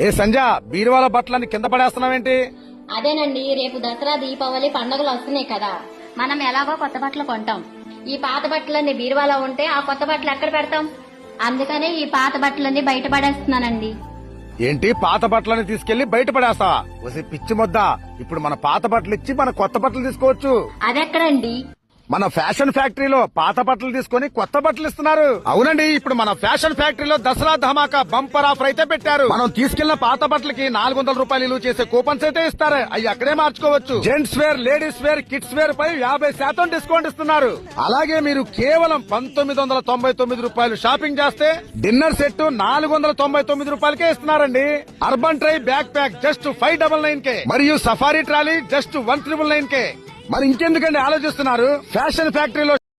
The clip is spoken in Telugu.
ఏ సంజ బీరువాల బట్టలని కింద పడేస్తున్నావేంటి? అదేనండి, రేపు దసరా దీపావళి పండుగలు వస్తున్నాయి కదా, మనం ఎలాగో కొత్త బట్టలు కొంటాం. ఈ పాత బట్టలన్నీ బీరువాలో ఉంటే ఆ కొత్త బట్టలు ఎక్కడ పెడతాం? అందుకనే ఈ పాత బట్టలన్నీ బయట పడేస్తున్నానండి. ఏంటి పాత బట్టలని తీసుకెళ్లి బయట పడేస్తావా? ఒసే పిచ్చి మొద్ద, ఇప్పుడు మన పాత బట్టలు ఇచ్చి మన కొత్త బట్టలు తీసుకోవచ్చు. అదెక్కడండి? మన ఫ్యాషన్ ఫ్యాక్టరీలో పాత బట్టలు తీసుకొని కొత్త బట్టలు ఇస్తున్నారు. అవునండి, ఇప్పుడు మన ఫ్యాషన్ ఫ్యాక్టరీలో దసరా ధమాకా బంపర్ ఆఫర్ అయితే పెట్టారు. మనం తీసుకెళ్లిన పాత బట్టలకి 400 రూపాయలు విలువ చేసే కూపన్స్ అయితే ఇస్తారు. అవి అక్కడే మార్చుకోవచ్చు. Gents wear, ladies wear, kids wear పై 50% డిస్కౌంట్ ఇస్తున్నారు. అలాగే మీరు కేవలం 1999 రూపాయలు షాపింగ్ చేస్తే డిన్నర్ సెట్ 499 రూపాయలకే ఇస్తున్నారండి. Urban try back pack just 599 కే మరియు సఫారీ ట్రాలీ జస్ట్ 1999 కే. మరి ఇంకెందుకండి ఆలోచిస్తున్నారు? ఫ్యాషన్ ఫ్యాక్టరీలో